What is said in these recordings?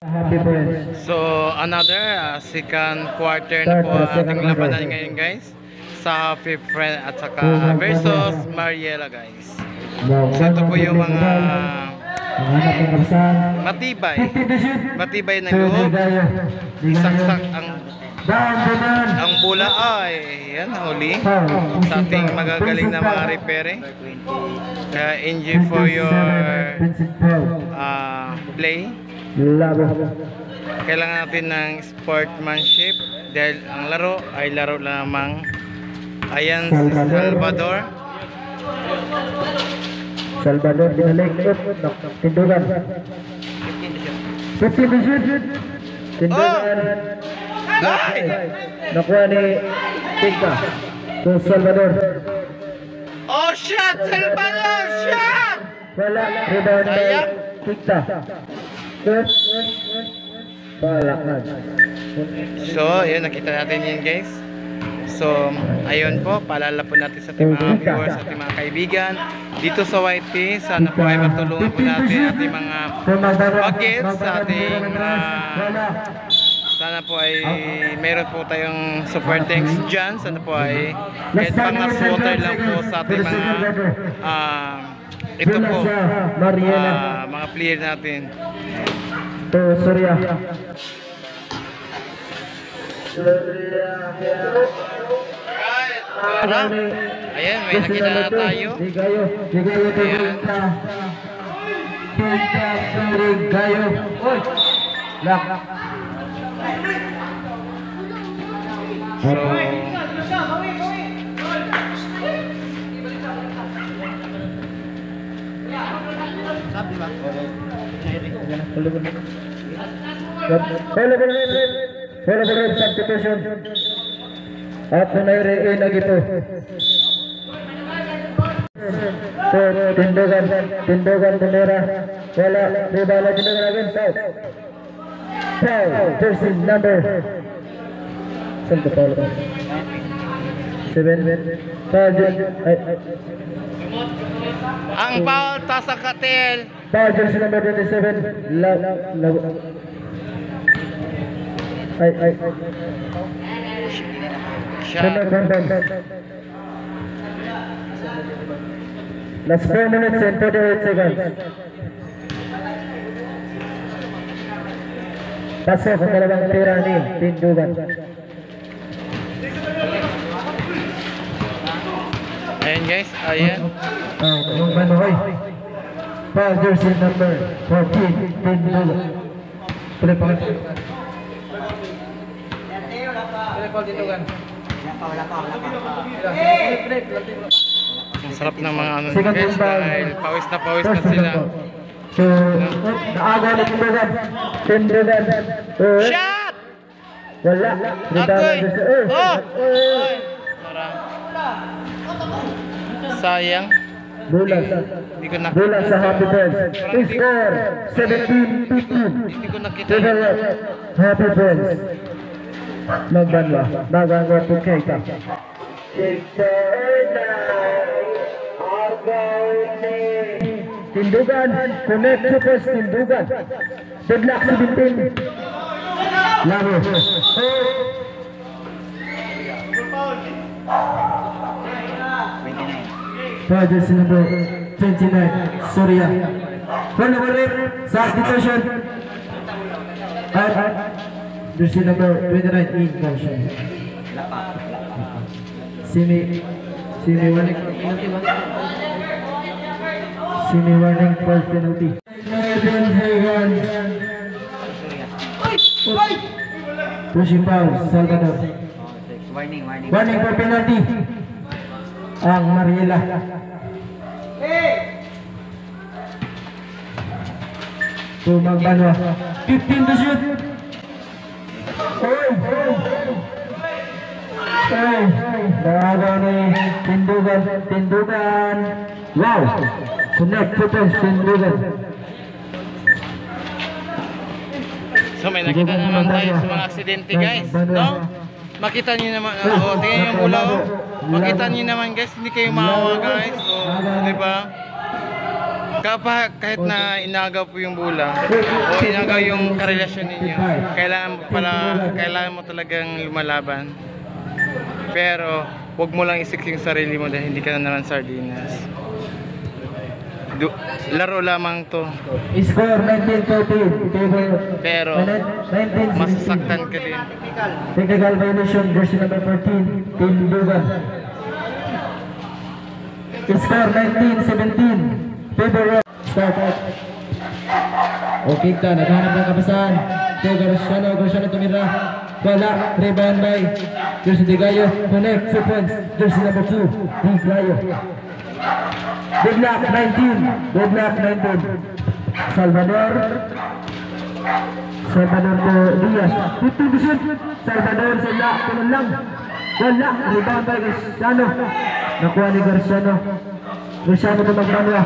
Happy friends. So another second quarter na po ang ating labanan ngayon guys sa Happy Friend at saka versus Mariela guys. So ito po yung mga matibay na loob. Isaksak ang bola ay yan huli sa ating magagaling na mga repere. Kaya enjoy for your play. Kailangan natin ng sportsmanship dahil ang laro ay laro lamang. Ayan si Salvador dinalik tindugan 15 to shoot tindugan nakuha ni Tigka to Salvador. Oh shot Salvador, shot wala, rebound by Tigka. So ayun, nakita natin yun guys. So ayun po, paalala po natin sa ating mga viewers, sa ating mga kaibigan dito sa YT. Sana po ay matulungan po natin ating mga bagets sa ating sana po ay meron po tayong super thanks dyan. Sana po ay kahit pangas water lang po sa ating mga ito po mga player natin. Surya ayan, may nakita na tayo. substitution at mayroon na gito tindugan bendera wala ribala tindugan again foul jersey number 7 ang foul tasa katel foul jersey number 27 last 4 minutes and 38 seconds. Pasok ang dalawang tira ni tindugan. Ayan guys, ayan. Yung Manoy. Foul jersey number 14 tindugan. Tuloy pa. Ang sarap ng mga ano guys dahil pawis na sila. So, naaga ni tindugan. Shot! Wala. Agoy! Sayang. Bola sa Happy Friends. Score 17-15. Hindi ko nakita. Happy Friends. Magbanwa. Magbanwa po kayo ka. Tindugan. Connect super tindugan. Good luck 17. Laro. Jersey number 29 Surya. Substitution. Jersey number 29 in motion. Simi warning for penalty. Pushing foul Salvador. Warning for penalty. Ang Mariela. Tumagbanwa 15 to shoot. Bago ni tindugan. Wow. Connect super tindugan. So may nakita naman tayo sa mga aksidente guys, no? Makita niyo naman, tingnan yung bola, makita niyo naman guys, hindi kayo maawa guys, di ba? kahit na inagaw po yung bola o inagaw yung karelasyon ninyo, kailangan mo talagang lumalaban. Pero huwag mo lang isik yung sarili mo dahil hindi ka na naman sardinas. Laro lamang to. Score 19-13. Pero masasaktan ka din. Technical violation, jersey number 14, Team Dugan. Score 19-17. Favor of start. Okay ka, naghanap ng kapasan. Garciano tumira. Wala, rebound by Jersey Digayo. Connect, sequence, jersey number 2, Digayo. Deadlock 19. Salvador Diaz. 50%. Salvador sila, tunan lang. Wala, rebound by Garciano. Nakuha ni Garciano na magbanwa.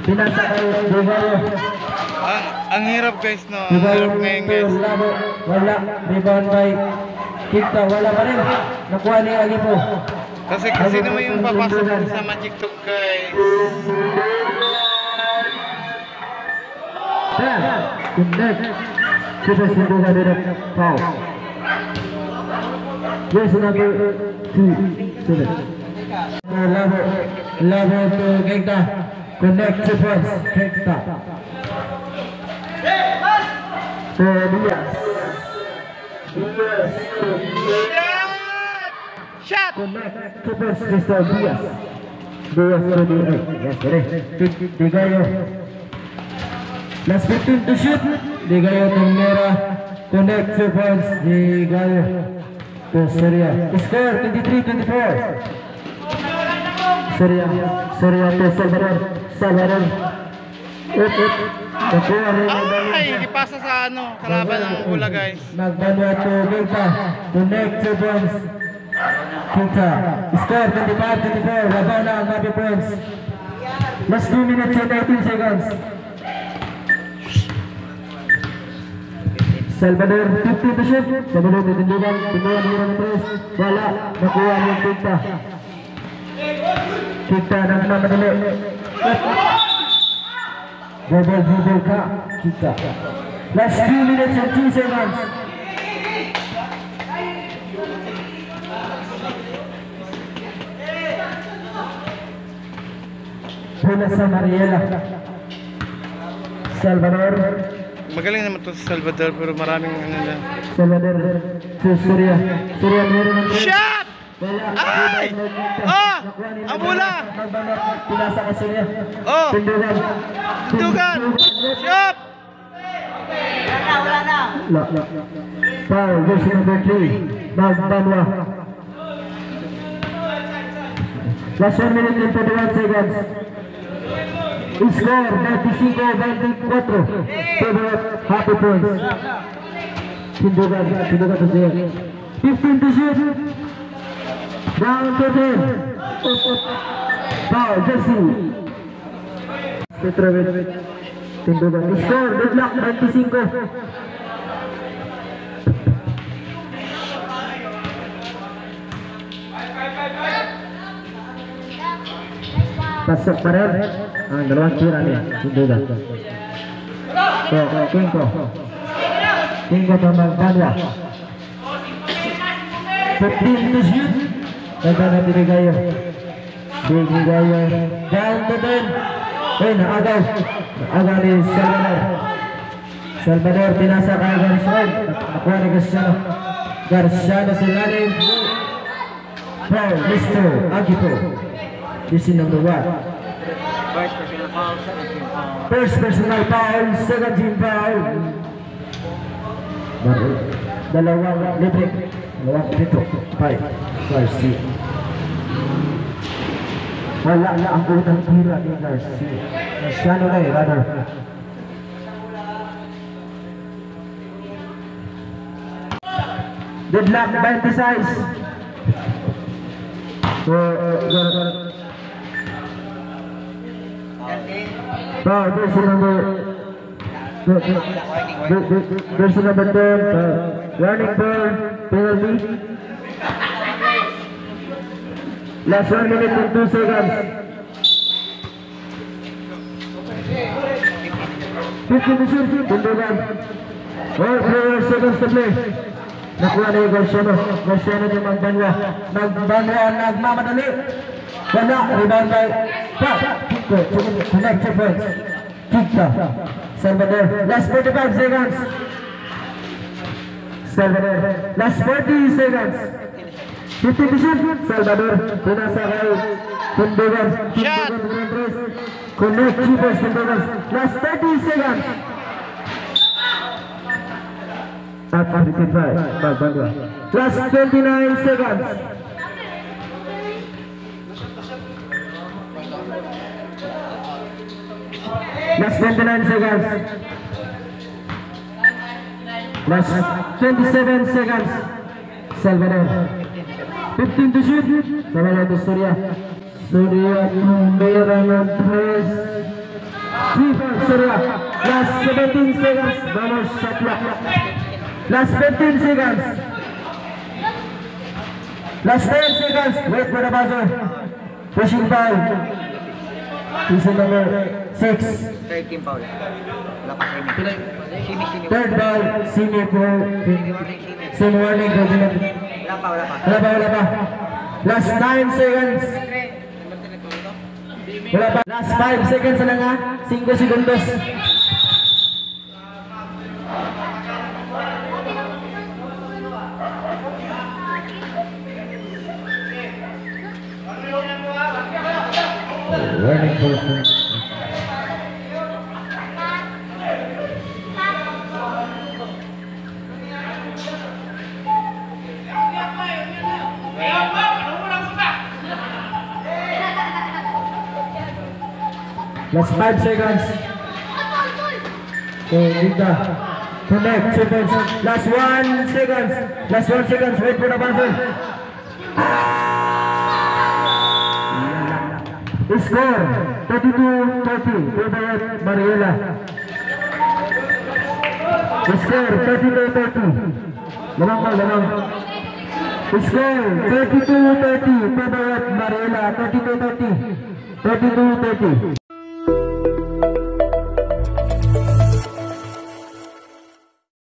Pinasa kay Digayo. Ang hirap guys, no? Ang hirap ngayon guys. Wala, rebound by Kita, wala pa rin. Nakuha ni Agipo. Kasi naman yung papasok sa Magic Talk guys. Connect. Super Sinduga direct foul. Yes, number 2, 7. Lavo to Kekta. Connect sequence. Kekta. Diaz. Shot! Connect sequence. Crystal Diaz. Diaz to the yes, ready. Digayo. Last 15 to shoot. Digayo Tumera. Connect sequence. Digayo to Seria. Score 23-24. Seria to Salvador. Ay, ipasa sa kalaban ng bola guys. Magbanwa to Kita. Connect sequence. Kita. Score 25-24. Laban na ang Happy Points. Last 2 minutes and 19 seconds. Salvador 50%. Salvador titindugan. Tindugan hero ng 3. Wala. Nakuha yung Kita. Kita ng namadali. Double ka. Kita. Last 2 minutes and 2 seconds. Bola sa Mariela. Salvador. Magaling naman to si Salvador pero maraming lang. Salvador to Surya. Surya meron ng Shot! Ay! Oh! Ang bola! Pinasa ka Surya. Oh! Tindugan. Shot! Wala na. Foul, jersey number 3. Magbanwa. Last 1 minute and 41 seconds. Score 95-24. Favorite Happy Points. Tindugan to Surya. 15 to shoot. Down to 10. Foul, jersey. Petrovic. Tindugan. Score, deadlock 25. Pasok pa rin. Ang dalawang tira niya. Tindugan. So, Kinko to Magbanwa. 15 to shoot. Ganda na Digayo. Digayo. Down to 10. Ay, naagaw. Naagaw ni Salvador. Pinasa ka Garciano. Nakuha ni Garciano. Garciano sa lalim. Foul, Mr. Agipo. This is number 1. First personal foul. Second team foul. Dalawang libre. Dalawang dito. 5. Wala na ang unang tira ni Garcia. Garciano na rather. Deadlock 26. There's number 10. Warning ball, penalty. Last 1 minute and 2 seconds. 15 to shoot. Tundugan. All players seconds to play. Nakuha na yung Garciano. Garciano yung magbanwa. Nagmamadali. Wala. Rebound by Pat. Connect 2 points. Kikta. Salvador. Last 45 seconds. Salvador. Last 40 seconds. 50 to shoot. Salvador. Pinasa kay Tundugan. Shot. Connect 2 points. Tundugan. Last 30 seconds. At 55. Bagbangwa. Last 29 seconds. Last 29 seconds. Last 27 seconds. Salvador. 15 to shoot. Salvador to Surya. Surya mayroon ng 3 points. Surya. Last 17 seconds. Vamos, shot clock. Last 15 seconds. Last 10 seconds. Wait for the buzzer. Pushing foul. Season number 6. 13 foul. Wala pa sini. Third foul. Senior for same warning. Wala pa. Wala pa. Last 9 seconds. Wala pa. Last 5 seconds na nga. 5 segundos. Warning for last 5 seconds. So, Dita. Connect, 2 points. Last 1 seconds. Last 1 seconds. Wait for the buzzer. Score 32-30. Favorite Mariela. Score 32-30. Lamang. Score 32-30. Favorite Mariela. 32-30. 32-30.